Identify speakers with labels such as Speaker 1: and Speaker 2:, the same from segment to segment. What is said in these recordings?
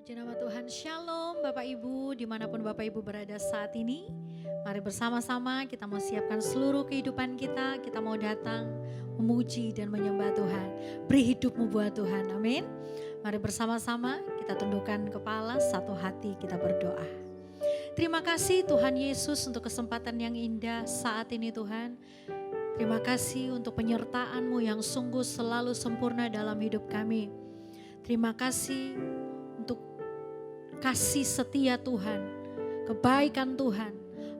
Speaker 1: Puji nama Tuhan, Shalom Bapak Ibu dimanapun Bapak Ibu berada saat ini. Mari bersama-sama kita mau siapkan seluruh kehidupan kita. Kita mau datang memuji dan menyembah Tuhan. Beri hidupmu buat Tuhan, amin. Mari bersama-sama kita tundukkan kepala, satu hati kita berdoa. Terima kasih Tuhan Yesus untuk kesempatan yang indah saat ini Tuhan. Terima kasih untuk penyertaan-Mu yang sungguh selalu sempurna dalam hidup kami. Terima kasih untuk kasih setia Tuhan, kebaikan Tuhan,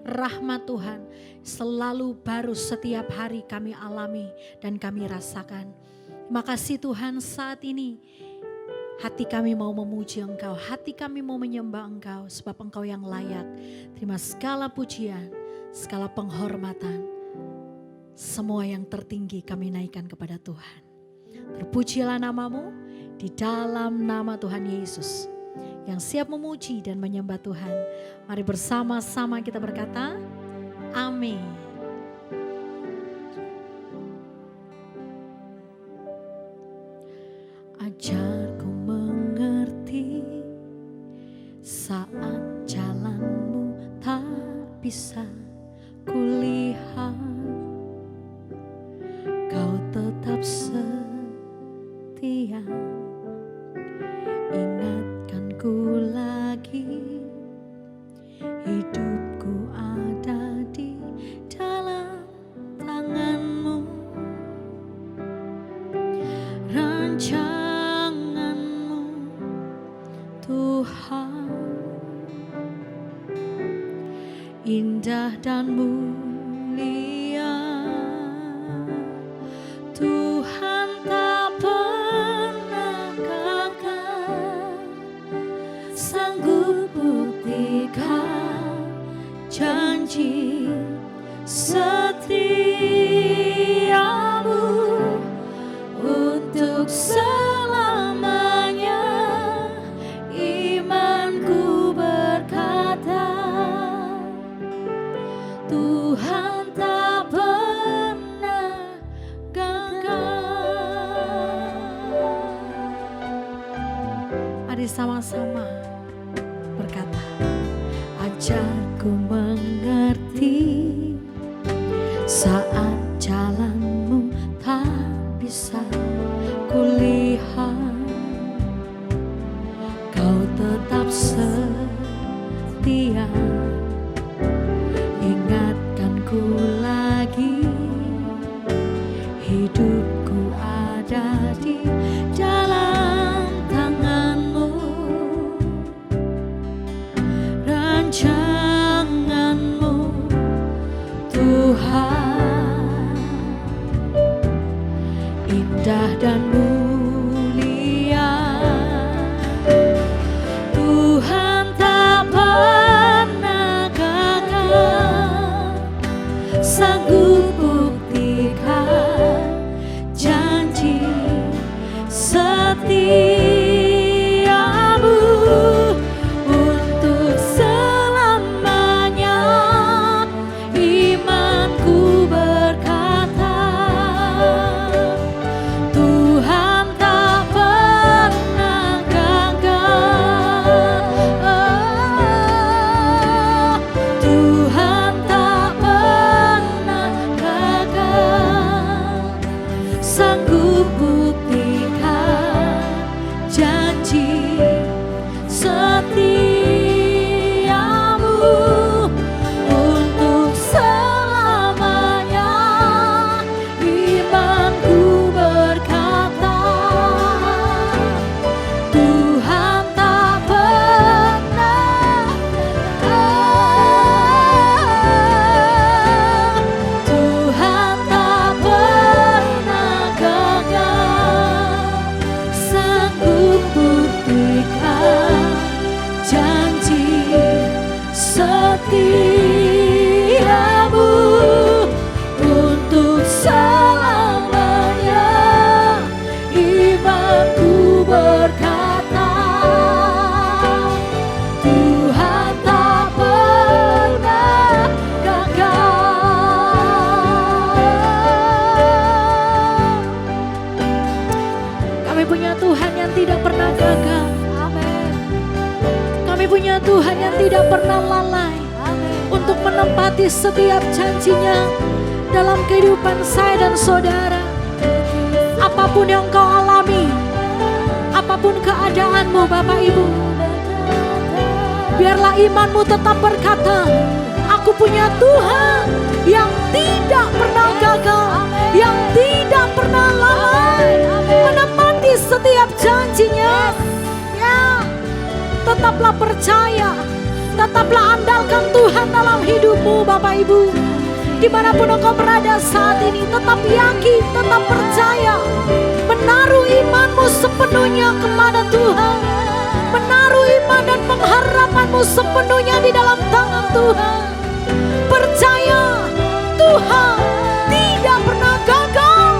Speaker 1: rahmat Tuhan selalu baru setiap hari kami alami dan kami rasakan. Terima kasih Tuhan, saat ini hati kami mau memuji Engkau, hati kami mau menyembah Engkau sebab Engkau yang layak. Terima segala pujian, segala penghormatan, semua yang tertinggi kami naikkan kepada Tuhan. Terpujilah namamu di dalam nama Tuhan Yesus yang siap memuji dan menyembah Tuhan. Mari bersama-sama kita berkata, amin. Ajarku mengerti saat jalanmu tak bisa kulihat, kau tetap setia. Ingatkanku lagi, hidupku ada di dalam tanganmu. Rancanganmu Tuhan indah dan mulia. Tuhan tak pernah gagal, sanggup buktikan janji setiamu untuk selamanya. Imanku berkata, Tuhan tak pernah gagal. Mari sama-sama berkata, ajarku mengerti saat jalanmu tak bisa kulihat, kau tetap setia. Ingatkanku lagi, hidupku ada di dalam tanganmu. Rancanganmu Tuhan indah dan mulia. Tuhan tak pernah gagal, sanggup buktikan janji setiamu untuk selamanya. Imanku berkata, Tuhan tak pernah gagal. Tuhan tak pernah gagal, sanggup buktikan janji setiamu untuk selamanya. Imanku berkata, Tuhan tak pernah gagal. Tuhan tak pernah gagal, sanggup buktikan punya Tuhan yang tidak pernah lalai untuk menempati setiap janjinya dalam kehidupan saya dan saudara. Apapun yang kau alami, apapun keadaanmu Bapak Ibu, biarlah imanmu tetap berkata, aku punya Tuhan yang tidak pernah gagal, yang tidak pernah lalai menepati setiap janjinya. Ya, tetaplah percaya, tetaplah andalkan Tuhan dalam hidupmu Bapak Ibu. Dimanapun engkau berada saat ini, tetap yakin, tetap percaya, menaruh imanmu sepenuhnya kepada Tuhan, menaruh iman dan pengharapanmu sepenuhnya di dalam tangan Tuhan. Percaya Tuhan tidak pernah gagal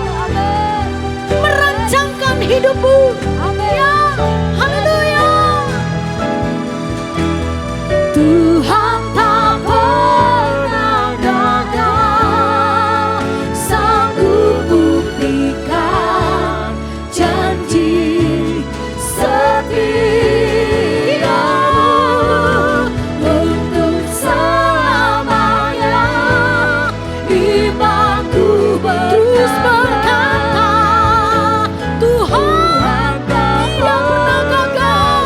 Speaker 1: merancangkan hidupmu. Ya, haleluya. Tuhan tak pernah gagal, sanggup buktikan janji setiamu untuk selamanya. Imanku terus berkata, Tuhan tidak pernah gagal.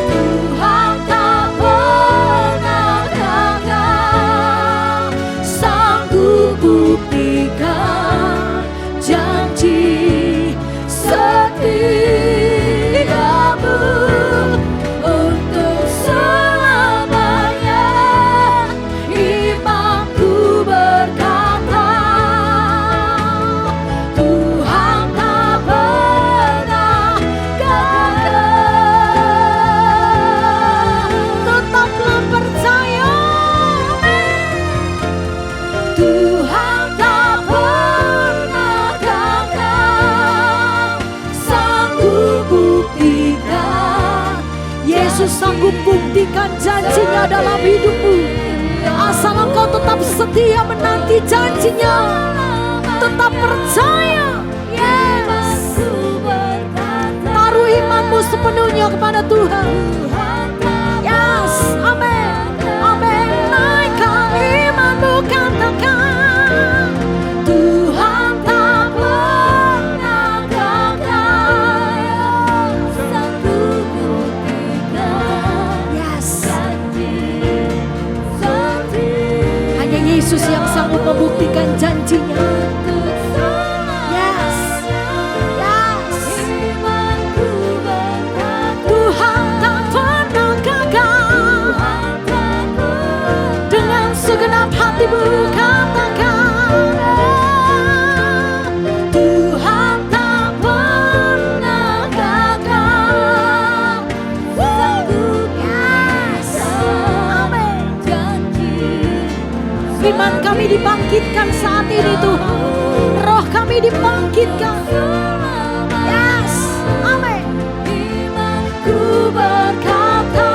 Speaker 1: Tuhan tak pernah gagal, sanggup buktikan janji setiamu untuk selamanya. Imanku berkata, Tuhan tak pernah gagal. Tetaplah percaya, Tuhan tak pernah gagal, sanggup buktikan. Yesus sanggup buktikan janjinya dalam hidupmu. Asal engkau tetap setia menanti janjinya, tetap percaya. Yes, taruh imanmu sepenuhnya kepada Tuhan. Yes, amin, amin. Naikkan imanmu, katakan, Tuhan tak pernah gagal, sanggup buktikan. Yes, hanya Yesus yang sanggup membuktikan janjinya. Yes, yes. Tuhan tak pernah gagal. Dengan segenap hatimu katakan, Tuhan tak pernah gagal. Yes, amin. Iman kami dibangkitkan saat ini Tuhan, roh kami dibangkitkan. Yes, amin. Imanku berkata,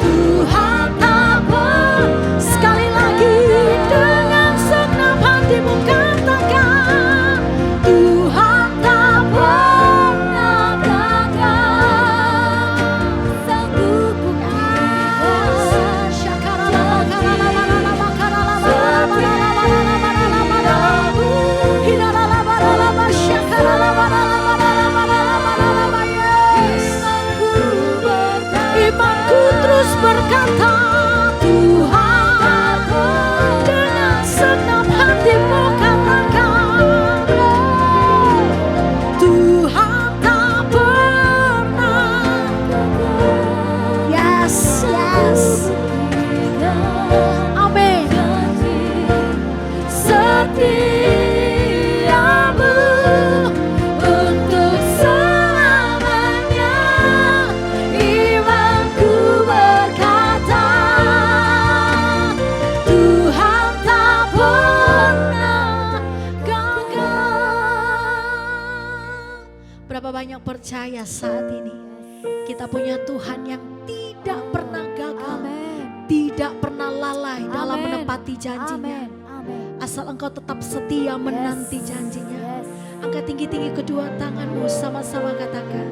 Speaker 1: Tuhan tak pernah. Sekali lagi dengan segenap hatimu katakan, Tuhan tak pernah gagal, sanggup imanku terus berkata, Tuhan dengan segenap hatimu katakan, Tuhan tak pernah. Yes, yes, amin. Setiamu untuk selamanya. Imanku berkata, Tuhan tak pernah gagal. Berapa banyak percaya saat ini kita punya Tuhan yang tidak pernah gagal, tidak pernah lalai dalam menepati janjinya. Asal engkau tetap setia menanti janjinya. Angkat tinggi-tinggi kedua tanganmu, sama-sama katakan.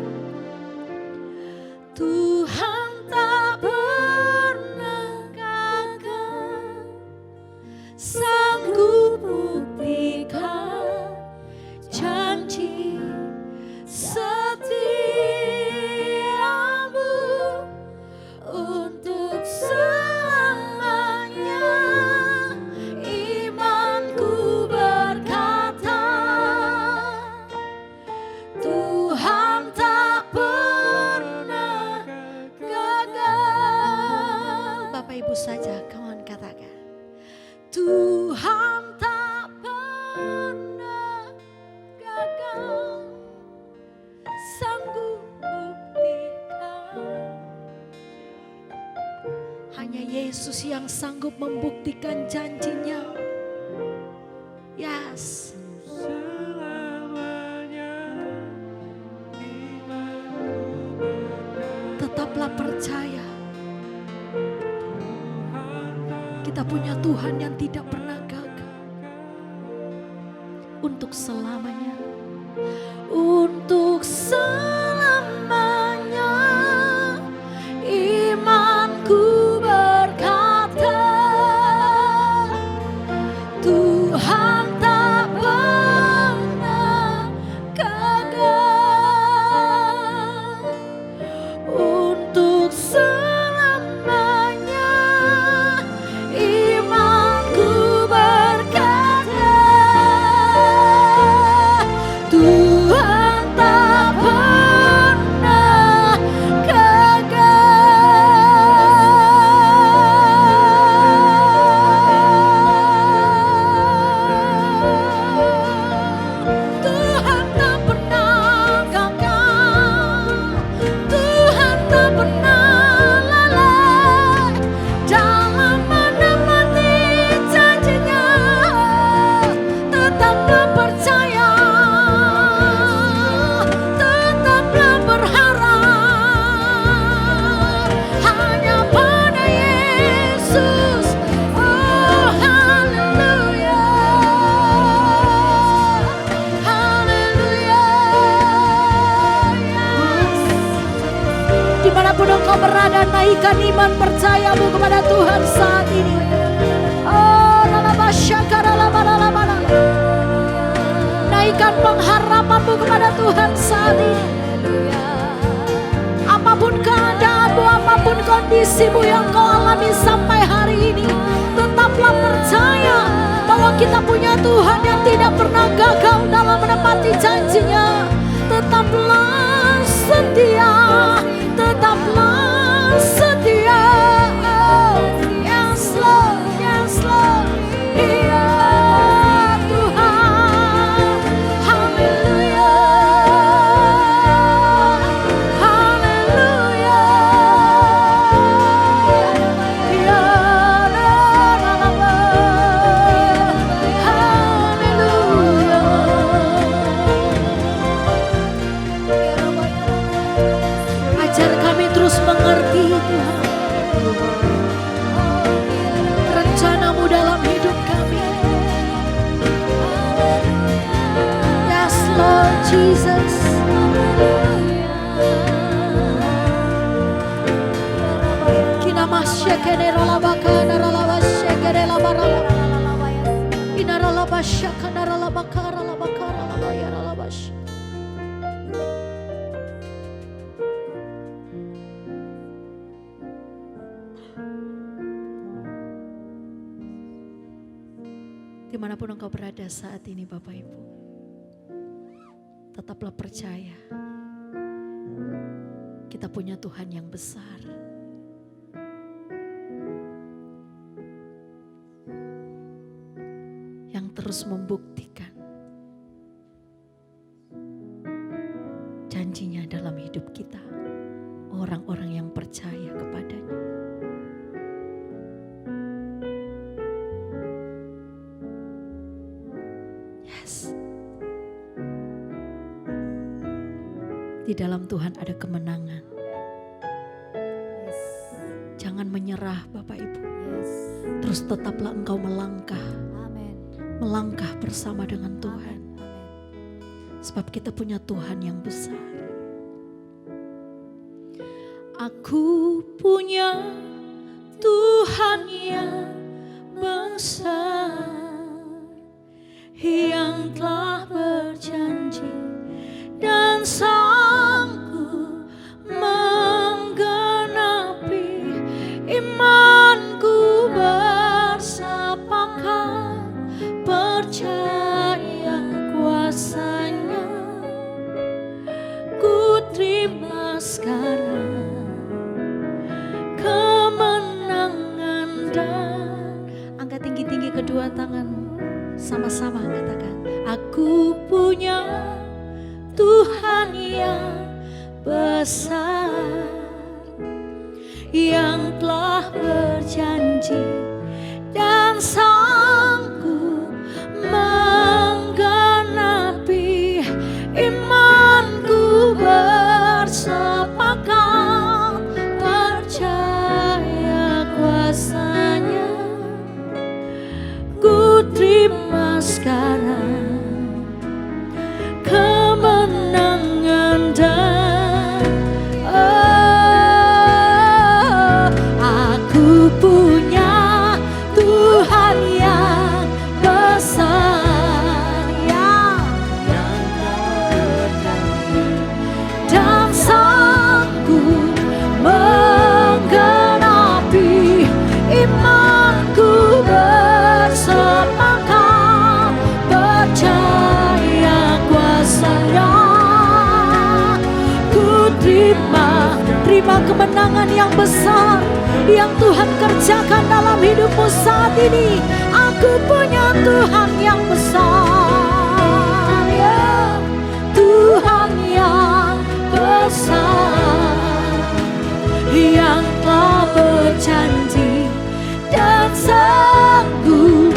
Speaker 1: Tuhan tak pernah gagal, sanggup buktikan janji setiamu untuk selamanya. Imanku berkata, Tuhan tak pernah gagal. Bapak Ibu saja, kawan katakan, Tuhan tak pernah gagal, sanggup buktikan. Hanya Yesus yang sanggup membuktikan janjinya. Yes. Tetaplah percaya. Kita punya Tuhan yang tidak pernah gagal. Untuk selamanya. Untuk selamanya. Imanku berkata, Tuhan tak pernah gagal. Untuk selamanya. Imanku berkata, Tuhan tak pernah gagal. Tuhan tak pernah gagal. Tuhan tak pernah lalai dalam menepati janjinya. Tetaplah percaya, tetaplah berharap hanya pada Yesus. Oh haleluya, haleluya. Yes. Dimanapun engkau berada, naikkan iman percayamu kepada Tuhan saat ini. Oh lalabasyakaralabaralabara. Naikkan pengharapanmu kepada Tuhan saat ini. Apapun keadaanmu, apapun kondisimu yang kau alami sampai hari ini, tetaplah percaya bahwa kita punya Tuhan yang tidak pernah gagal dalam menepati janjinya. Tetaplah setia, tetaplah setia. Oh, yes Lord, yes Lord. Iya Tuhan, haleluya, haleluya. Ya Rabbana, haleluya. Ajar kami terus mengerti Tuhan rencana-Mu dalam hidup kami. Yes Lord Jesus. Dimanapun engkau berada saat ini Bapak Ibu, tetaplah percaya kita punya Tuhan yang besar, yang terus membuktikan janjinya dalam hidup kita, orang-orang yang percaya kepadanya. Yes. Di dalam Tuhan ada kemenangan.
Speaker 2: Yes.
Speaker 1: Jangan menyerah Bapak Ibu.
Speaker 2: Yes.
Speaker 1: Terus tetaplah engkau melangkah.
Speaker 2: Amin.
Speaker 1: Melangkah bersama dengan Tuhan.
Speaker 2: Amin.
Speaker 1: Sebab kita punya Tuhan yang besar. Aku punya Tuhan yang besar, yang telah berjanji dan sanggup menggenapi imanku bersepakat percaya kuasanya. Ku terima sekarang kemenangan dan angkat tinggi-tinggi kedua tanganmu, sama-sama katakan, aku punya Tuhan yang besar, yang telah berjanji dan sanggup menggenapi imanku bersepakat percaya kuasanya. Ku terima sekarang kemenangan dan aku punya Tuhan yang besar, yang berjanji dan sanggup menggenapi imanku bersepakat percaya kuasanya. Ku terima kemenangan yang besar yang Tuhan kerjakan dalam hidupmu saat ini. Aku punya Tuhan yang besar, ya, Tuhan yang besar, yang telah berjanji dan sanggup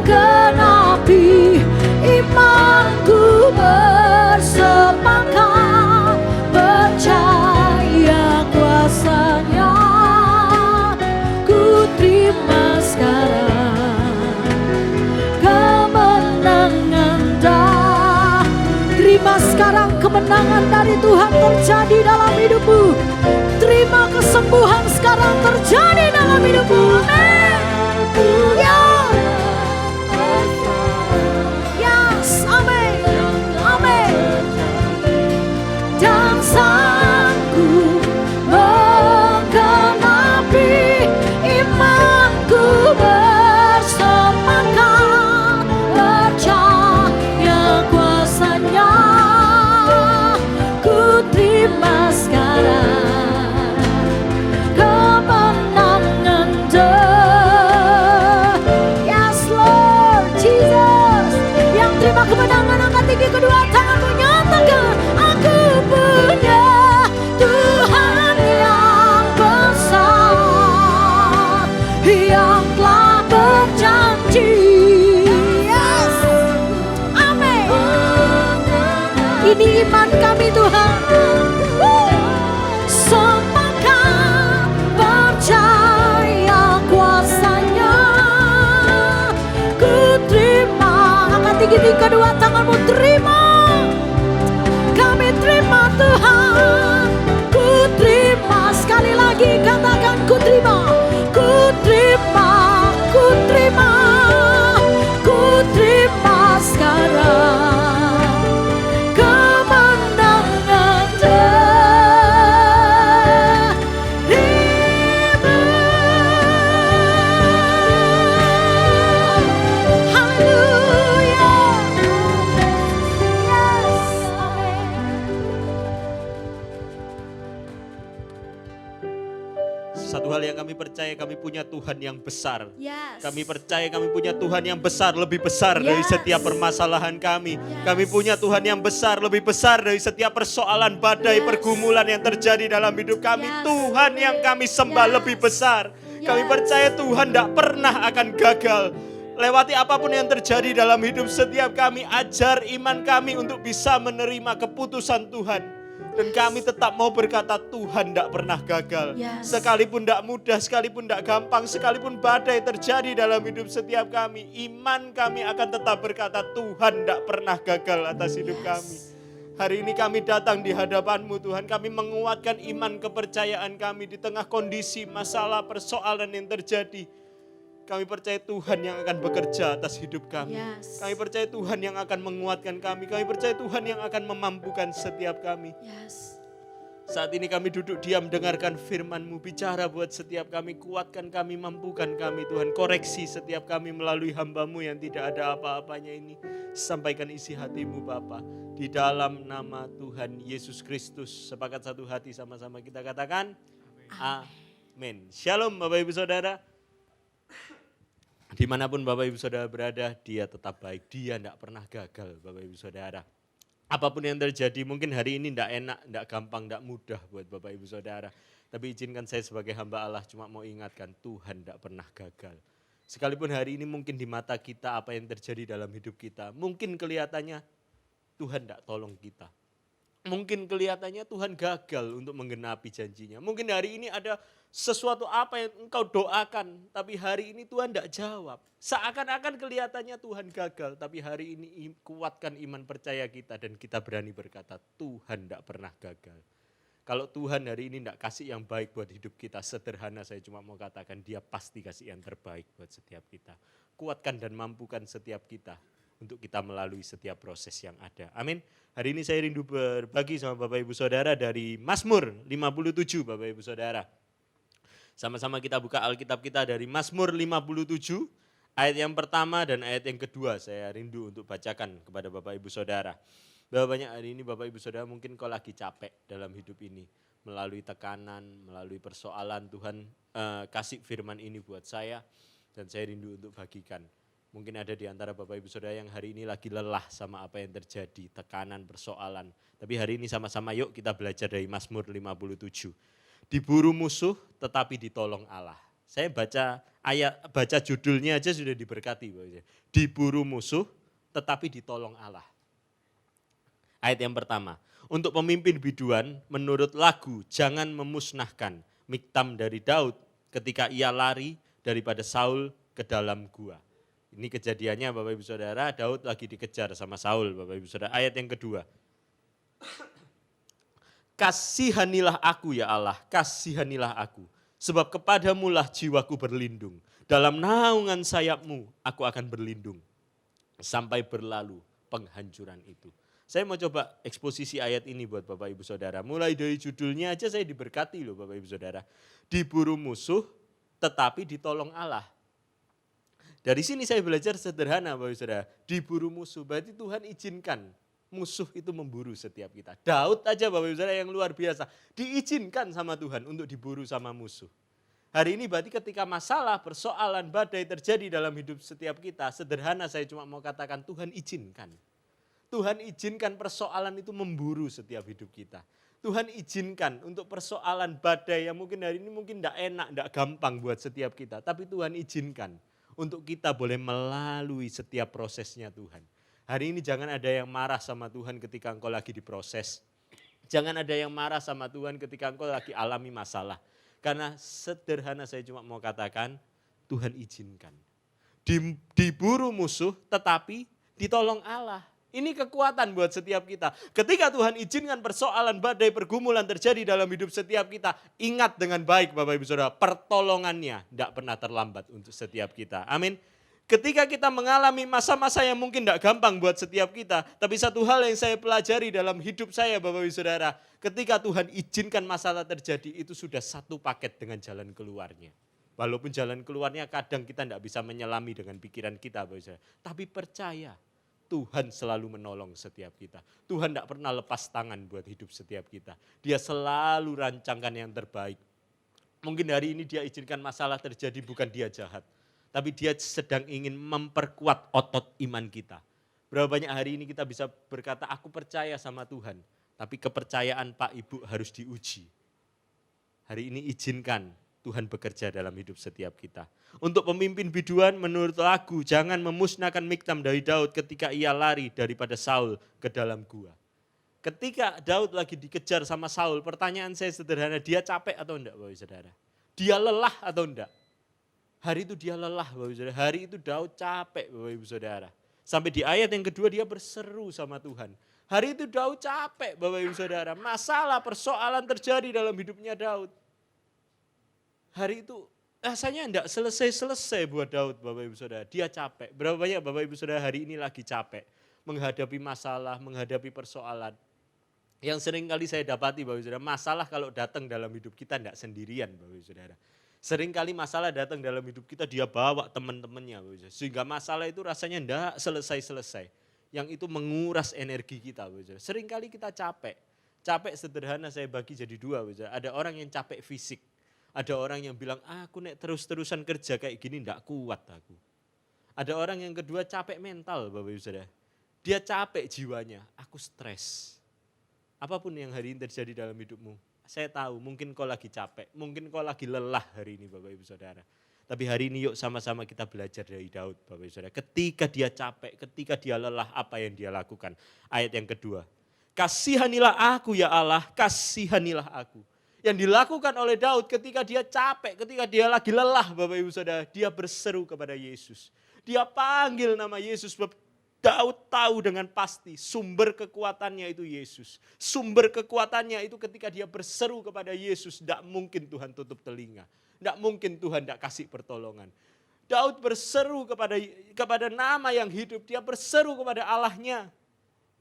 Speaker 1: menggenapi imanku bersepakat percaya kuasanya. Ku terima sekarang kemenangan dah. Terima sekarang kemenangan dari Tuhan terjadi dalam hidupmu. Terima kesembuhan sekarang terjadi dalam hidupmu. Amin. Ya. Yes, amin. Amin. Dan sanggup menggenapi imanku bersepakat percaya kuasanya. Ku terima sekarang kemenangan dah. Yes Lord Jesus, yang terima kemenangan angkat tinggi kedua tanganmu, nyatakan, aku punya Tuhan yang besar, yang telah berjanji. Yes, amin. Ini iman kami Tuhan. Sepakat percaya kuasanya. Ku terima, angkat tinggi di kedua tanganmu, terima. Kami terima Tuhan. Ku terima, sekali lagi katakan, ku terima. Ku terima, ku terima, ku terima sekarang kemenangan darimu. Haleluya. Yes, amin.
Speaker 3: Satu hal yang kami percaya, kami punya Tuhan yang besar.
Speaker 1: Yes.
Speaker 3: Kami percaya kami punya Tuhan yang besar, lebih besar dari
Speaker 1: Yes.
Speaker 3: setiap permasalahan kami.
Speaker 1: Yes.
Speaker 3: Kami punya Tuhan yang besar, lebih besar dari setiap persoalan, badai,
Speaker 1: Yes.
Speaker 3: pergumulan yang terjadi dalam hidup kami.
Speaker 1: Yes.
Speaker 3: Tuhan yang kami sembah
Speaker 1: Yes.
Speaker 3: lebih besar. Kami
Speaker 1: Yes.
Speaker 3: percaya Tuhan tidak pernah akan gagal. Lewati apapun yang terjadi dalam hidup setiap kami, ajar iman kami untuk bisa menerima keputusan Tuhan. Dan kami tetap mau berkata Tuhan tidak pernah gagal.
Speaker 1: Yes.
Speaker 3: Sekalipun tidak mudah, sekalipun tidak gampang, sekalipun badai terjadi dalam hidup setiap kami, iman kami akan tetap berkata Tuhan tidak pernah gagal atas hidup kami. Hari ini kami datang di hadapan-Mu Tuhan, kami menguatkan iman kepercayaan kami di tengah kondisi, masalah, persoalan yang terjadi. Kami percaya Tuhan yang akan bekerja atas hidup kami.
Speaker 1: Yes.
Speaker 3: Kami percaya Tuhan yang akan menguatkan kami. Kami percaya Tuhan yang akan memampukan setiap kami.
Speaker 1: Yes.
Speaker 3: Saat ini kami duduk diam dengarkan firman-Mu. Bicara buat setiap kami, kuatkan kami, mampukan kami Tuhan. Koreksi setiap kami melalui hamba-Mu yang tidak ada apa-apanya ini. Sampaikan isi hati-Mu Bapa. Di dalam nama Tuhan Yesus Kristus. Sepakat satu hati sama-sama kita katakan. Amin. Shalom Bapak Ibu Saudara. Dimanapun Bapak Ibu Saudara berada, dia tetap baik. Dia tidak pernah gagal Bapak Ibu Saudara. Apapun yang terjadi, mungkin hari ini tidak enak, tidak gampang, tidak mudah buat Bapak Ibu Saudara. Tapi izinkan saya sebagai hamba Allah cuma mau ingatkan, Tuhan tidak pernah gagal. Sekalipun hari ini mungkin di mata kita apa yang terjadi dalam hidup kita, mungkin kelihatannya Tuhan tidak tolong kita. Mungkin kelihatannya Tuhan gagal untuk menggenapi janjinya. Mungkin hari ini ada sesuatu apa yang engkau doakan, tapi hari ini Tuhan tidak jawab. Seakan-akan kelihatannya Tuhan gagal, tapi hari ini kuatkan iman percaya kita dan kita berani berkata, Tuhan tidak pernah gagal. Kalau Tuhan hari ini tidak kasih yang baik buat hidup kita, sederhana saya cuma mau katakan, dia pasti kasih yang terbaik buat setiap kita. Kuatkan dan mampukan setiap kita untuk kita melalui setiap proses yang ada. Amin. Hari ini saya rindu berbagi sama Bapak Ibu Saudara dari Mazmur 57 Bapak Ibu Saudara. Sama-sama kita buka Alkitab kita dari Mazmur 57, ayat yang pertama dan ayat yang kedua saya rindu untuk bacakan kepada Bapak Ibu Saudara. Bahwa banyak hari ini Bapak Ibu Saudara mungkin kau lagi capek dalam hidup ini. Melalui tekanan, melalui persoalan Tuhan kasih firman ini buat saya dan saya rindu untuk bagikan. Mungkin ada di antara Bapak Ibu Saudara yang hari ini lagi lelah sama apa yang terjadi, tekanan, persoalan. Tapi hari ini sama-sama yuk kita belajar dari Mazmur 57. Diburu musuh tetapi ditolong Allah. Saya baca judulnya aja sudah diberkati. Diburu musuh tetapi ditolong Allah. Ayat yang pertama. Untuk pemimpin biduan menurut lagu jangan memusnahkan Miktam dari Daud ketika ia lari daripada Saul ke dalam gua. Ini kejadiannya Bapak Ibu Saudara, Daud lagi dikejar sama Saul Bapak Ibu Saudara. Ayat yang kedua. Kasihanilah aku ya Allah, kasihanilah aku. Sebab kepadamulah jiwaku berlindung. Dalam naungan sayapmu aku akan berlindung. Sampai berlalu penghancuran itu. Saya mau coba eksposisi ayat ini buat Bapak Ibu Saudara. Mulai dari judulnya aja saya diberkati loh Bapak Ibu Saudara. Diburu musuh tetapi ditolong Allah. Dari sini saya belajar sederhana Bapak Ibu Saudara. Diburu musuh, berarti Tuhan izinkan musuh itu memburu setiap kita. Daud aja Bapak Ibu Saudara yang luar biasa. Diizinkan sama Tuhan untuk diburu sama musuh. Hari ini berarti ketika masalah, persoalan, badai terjadi dalam hidup setiap kita. Sederhana saya cuma mau katakan Tuhan izinkan. Tuhan izinkan persoalan itu memburu setiap hidup kita. Tuhan izinkan untuk persoalan badai yang mungkin hari ini mungkin tidak enak, tidak gampang buat setiap kita. Tapi Tuhan izinkan. Untuk kita boleh melalui setiap prosesnya Tuhan. Hari ini jangan ada yang marah sama Tuhan ketika engkau lagi diproses. Jangan ada yang marah sama Tuhan ketika engkau lagi alami masalah. Karena sederhana saya cuma mau katakan, Tuhan izinkan. Diburu musuh tetapi ditolong Allah. Ini kekuatan buat setiap kita. Ketika Tuhan izinkan persoalan, badai, pergumulan terjadi dalam hidup setiap kita, ingat dengan baik Bapak Ibu Saudara, pertolongannya tidak pernah terlambat untuk setiap kita. Amin. Ketika kita mengalami masa-masa yang mungkin tidak gampang buat setiap kita, tapi satu hal yang saya pelajari dalam hidup saya Bapak Ibu Saudara, ketika Tuhan izinkan masalah terjadi, itu sudah satu paket dengan jalan keluarnya. Walaupun jalan keluarnya kadang kita tidak bisa menyelami dengan pikiran kita Bapak Ibu Saudara, tapi percaya. Tuhan selalu menolong setiap kita. Tuhan tidak pernah lepas tangan buat hidup setiap kita. Dia selalu rancangkan yang terbaik. Mungkin hari ini dia izinkan masalah terjadi bukan dia jahat. Tapi dia sedang ingin memperkuat otot iman kita. Berapa banyak hari ini kita bisa berkata aku percaya sama Tuhan. Tapi kepercayaan Pak Ibu harus diuji. Hari ini izinkan Tuhan bekerja dalam hidup setiap kita. Untuk pemimpin biduan menurut lagu, jangan memusnahkan Miktam dari Daud ketika ia lari daripada Saul ke dalam gua. Ketika Daud lagi dikejar sama Saul, pertanyaan saya sederhana, dia capek atau enggak Bapak Ibu Saudara? Dia lelah atau enggak? Hari itu dia lelah Bapak Ibu Saudara, hari itu Daud capek Bapak Ibu Saudara. Sampai di ayat yang kedua dia berseru sama Tuhan. Hari itu Daud capek Bapak Ibu Saudara, masalah persoalan terjadi dalam hidupnya Daud. Hari itu rasanya enggak selesai-selesai buat Daud Bapak Ibu Saudara, dia capek. Berapa banyak Bapak Ibu Saudara hari ini lagi capek menghadapi masalah, menghadapi persoalan. Yang sering kali saya dapati Bapak Ibu Saudara, masalah kalau datang dalam hidup kita enggak sendirian Bapak Ibu Saudara. Sering kali masalah datang dalam hidup kita, dia bawa teman-temannya Bapak Ibu Saudara. Sehingga masalah itu rasanya enggak selesai-selesai. Yang itu menguras energi kita Bapak Ibu Saudara. Sering kali kita capek. Capek sederhana saya bagi jadi dua Bapak Ibu Saudara. Ada orang yang capek fisik. Ada orang yang bilang, aku nek terus-terusan kerja kayak gini enggak kuat aku. Ada orang yang kedua capek mental Bapak Ibu Saudara. Dia capek jiwanya, aku stres. Apapun yang hari ini terjadi dalam hidupmu, saya tahu mungkin kau lagi capek, mungkin kau lagi lelah hari ini Bapak Ibu Saudara. Tapi hari ini yuk sama-sama kita belajar dari Daud Bapak Ibu Saudara. Ketika dia capek, ketika dia lelah, apa yang dia lakukan? Ayat yang kedua, kasihanilah aku ya Allah, kasihanilah aku. Yang dilakukan oleh Daud ketika dia capek, ketika dia lagi lelah Bapak Ibu Saudara, dia berseru kepada Yesus. Dia panggil nama Yesus. Daud tahu dengan pasti sumber kekuatannya itu Yesus. Sumber kekuatannya itu ketika dia berseru kepada Yesus, tidak mungkin Tuhan tutup telinga. Tidak mungkin Tuhan tidak kasih pertolongan. Daud berseru kepada nama yang hidup, dia berseru kepada Allahnya.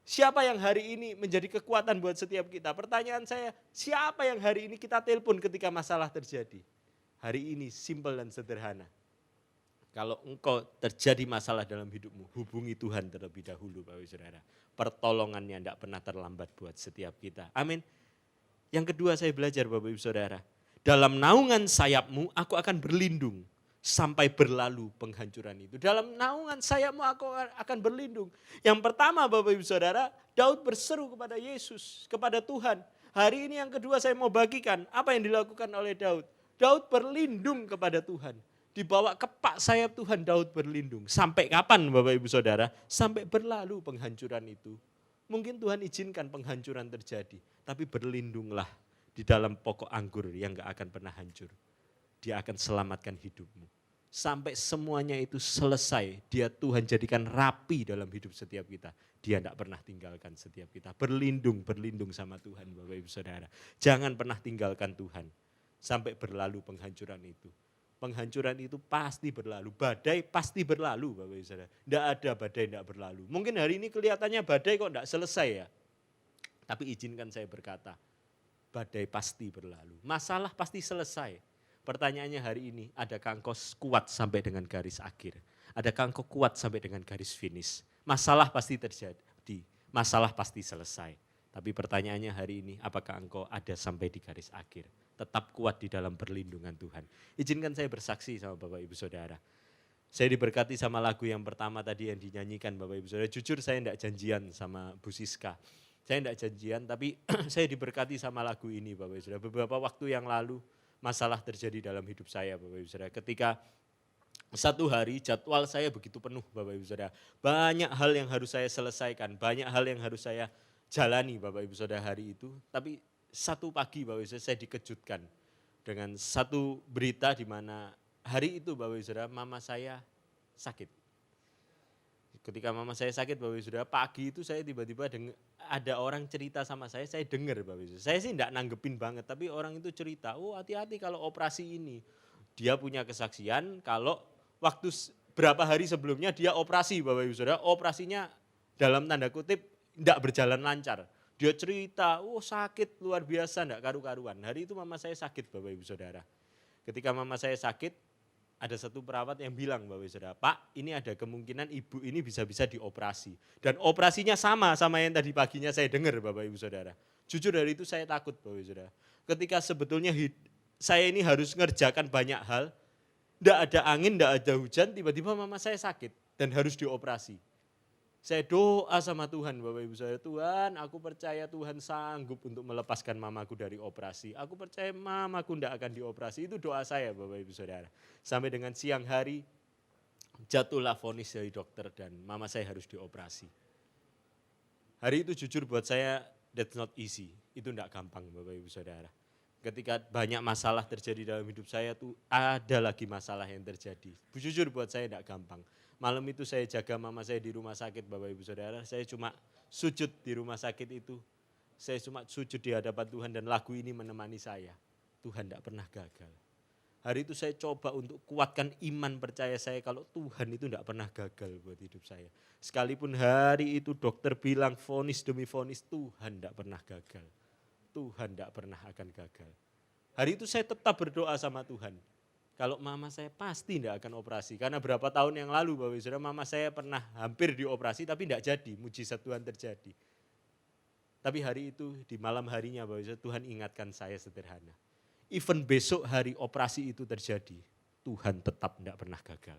Speaker 3: Siapa yang hari ini menjadi kekuatan buat setiap kita? Pertanyaan saya, siapa yang hari ini kita telepon ketika masalah terjadi? Hari ini simpel dan sederhana. Kalau engkau terjadi masalah dalam hidupmu, hubungi Tuhan terlebih dahulu Bapak Ibu Saudara. Pertolongannya tidak pernah terlambat buat setiap kita. Amin. Yang kedua saya belajar Bapak Ibu Saudara. Dalam naungan sayapmu aku akan berlindung sampai berlalu penghancuran itu. Dalam naungan sayapmu aku akan berlindung. Yang pertama Bapak Ibu Saudara, Daud berseru kepada Yesus, kepada Tuhan. Hari ini yang kedua saya mau bagikan apa yang dilakukan oleh Daud. Daud berlindung kepada Tuhan. Di bawah kepak sayap Tuhan Daud berlindung. Sampai kapan Bapak Ibu Saudara? Sampai berlalu penghancuran itu. Mungkin Tuhan izinkan penghancuran terjadi. Tapi berlindunglah di dalam pokok anggur yang gak akan pernah hancur. Dia akan selamatkan hidupmu. Sampai semuanya itu selesai. Dia Tuhan jadikan rapi dalam hidup setiap kita. Dia tidak pernah tinggalkan setiap kita. Berlindung sama Tuhan Bapak Ibu Saudara. Jangan pernah tinggalkan Tuhan. Sampai berlalu penghancuran itu. Penghancuran itu pasti berlalu, badai pasti berlalu Bapak Ibu Saudara. Tidak ada badai tidak berlalu. Mungkin hari ini kelihatannya badai kok tidak selesai ya. Tapi izinkan saya berkata, badai pasti berlalu. Masalah pasti selesai. Pertanyaannya hari ini, adakah engkau kuat sampai dengan garis akhir? Adakah engkau kuat sampai dengan garis finish? Masalah pasti terjadi, masalah pasti selesai. Tapi pertanyaannya hari ini, apakah engkau ada sampai di garis akhir? Tetap kuat di dalam perlindungan Tuhan. Izinkan saya bersaksi sama Bapak Ibu Saudara. Saya diberkati sama lagu yang pertama tadi yang dinyanyikan Bapak Ibu Saudara. Jujur saya tidak janjian sama Bu Siska. Saya tidak janjian tapi saya diberkati sama lagu ini Bapak Ibu Saudara. Beberapa waktu yang lalu masalah terjadi dalam hidup saya Bapak Ibu Saudara. Ketika satu hari jadwal saya begitu penuh Bapak Ibu Saudara. Banyak hal yang harus saya selesaikan, banyak hal yang harus saya jalani Bapak Ibu Saudara hari itu. Tapi satu pagi Bapak Ibu Saudara saya dikejutkan dengan satu berita di mana hari itu Bapak Ibu Saudara mama saya sakit. Ketika mama saya sakit Bapak Ibu Saudara, pagi itu saya tiba-tiba ada orang cerita sama saya dengar Bapak Ibu Saudara. Saya sih enggak nanggepin banget tapi orang itu cerita, oh hati-hati kalau operasi ini. Dia punya kesaksian kalau waktu berapa hari sebelumnya dia operasi Bapak Ibu Saudara, operasinya dalam tanda kutip enggak berjalan lancar. Dia cerita, oh sakit luar biasa enggak karu-karuan. Hari itu mama saya sakit Bapak Ibu Saudara. Ketika mama saya sakit, ada satu perawat yang bilang Bapak Ibu Saudara, Pak ini ada kemungkinan ibu ini bisa-bisa dioperasi. Dan operasinya sama yang tadi paginya saya dengar Bapak Ibu Saudara. Jujur dari itu saya takut Bapak Ibu Saudara. Ketika sebetulnya saya ini harus ngerjakan banyak hal, enggak ada angin, enggak ada hujan, tiba-tiba mama saya sakit dan harus dioperasi. Saya doa sama Tuhan Bapak Ibu Saudara, Tuhan aku percaya Tuhan sanggup untuk melepaskan mamaku dari operasi. Aku percaya mamaku tidak akan dioperasi, itu doa saya Bapak Ibu Saudara. Sampai dengan siang hari jatuhlah vonis dari dokter dan mama saya harus dioperasi. Hari itu jujur buat saya That's not easy. Itu enggak gampang Bapak Ibu Saudara. Ketika banyak masalah terjadi dalam hidup saya tuh ada lagi masalah yang terjadi. Jujur buat saya enggak gampang. Malam itu saya jaga mama saya di rumah sakit Bapak Ibu Saudara. Saya cuma sujud di rumah sakit itu. Saya cuma sujud di hadapan Tuhan dan lagu ini menemani saya. Tuhan enggak pernah gagal. Hari itu saya coba untuk kuatkan iman percaya saya kalau Tuhan itu enggak pernah gagal buat hidup saya. Sekalipun hari itu dokter bilang vonis demi vonis, Tuhan enggak pernah gagal. Tuhan enggak pernah akan gagal. Hari itu saya tetap berdoa sama Tuhan. Kalau mama saya pasti enggak akan operasi. Karena berapa tahun yang lalu Bapak Ibu Saudara, mama saya pernah hampir dioperasi tapi enggak jadi, mujizat Tuhan terjadi. Tapi hari itu di malam harinya Bapak Ibu Saudara, Tuhan ingatkan saya sederhana. Even besok hari operasi itu terjadi, Tuhan tetap tidak pernah gagal.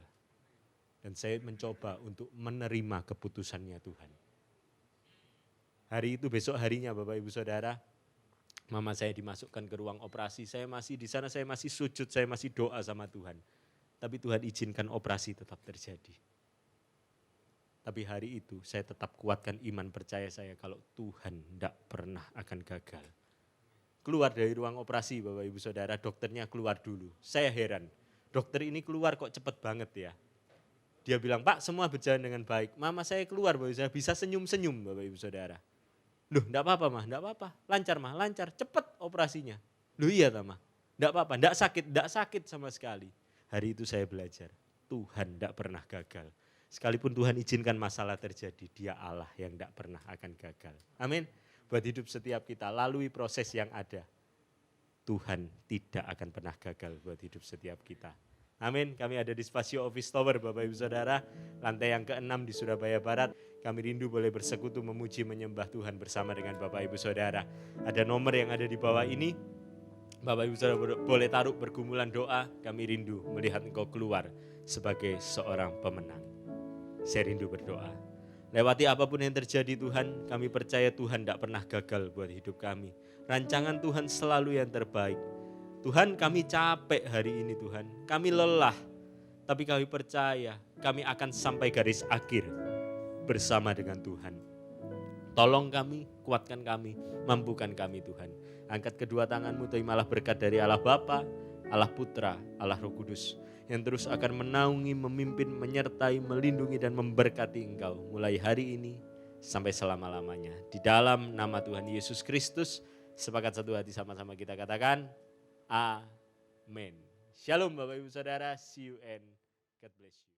Speaker 3: Dan saya mencoba untuk menerima keputusannya Tuhan. Hari itu besok harinya Bapak Ibu Saudara, mama saya dimasukkan ke ruang operasi, saya masih di sana, saya masih sujud, saya masih doa sama Tuhan. Tapi Tuhan izinkan operasi tetap terjadi. Tapi hari itu saya tetap kuatkan iman percaya saya kalau Tuhan tidak pernah akan gagal. Keluar dari ruang operasi Bapak Ibu Saudara, dokternya keluar dulu. Saya heran, dokter ini keluar kok cepet banget ya. Dia bilang, Pak semua berjalan dengan baik. Mama saya keluar Bapak Ibu Saudara, bisa senyum-senyum Bapak Ibu Saudara. Loh enggak apa-apa mah, enggak apa-apa. Lancar mah, lancar, cepet operasinya. Loh iya mah, enggak apa-apa, enggak sakit sama sekali. Hari itu saya belajar, Tuhan enggak pernah gagal. Sekalipun Tuhan izinkan masalah terjadi, Dia Allah yang enggak pernah akan gagal. Amin. Buat hidup setiap kita, lalui proses yang ada. Tuhan tidak akan pernah gagal buat hidup setiap kita. Amin, kami ada di Spasio Office Tower Bapak Ibu Saudara, lantai yang ke-6 di Surabaya Barat. Kami rindu boleh bersekutu memuji menyembah Tuhan bersama dengan Bapak Ibu Saudara. Ada nomor yang ada di bawah ini, Bapak Ibu Saudara boleh taruh pergumulan doa, kami rindu melihat engkau keluar sebagai seorang pemenang. Saya rindu berdoa. Lewati apapun yang terjadi Tuhan, kami percaya Tuhan tidak pernah gagal buat hidup kami. Rancangan Tuhan selalu yang terbaik. Tuhan kami capek hari ini Tuhan, kami lelah. Tapi kami percaya kami akan sampai garis akhir bersama dengan Tuhan. Tolong kami, kuatkan kami, mampukan kami Tuhan. Angkat kedua tanganmu, terimalah berkat dari Allah Bapa, Allah Putra, Allah Roh Kudus. Yang terus akan menaungi, memimpin, menyertai, melindungi dan memberkati engkau. Mulai hari ini sampai selama-lamanya. Di dalam nama Tuhan Yesus Kristus, sepakat satu hati sama-sama kita katakan, Amin. Shalom Bapak Ibu Saudara, see you and God bless you.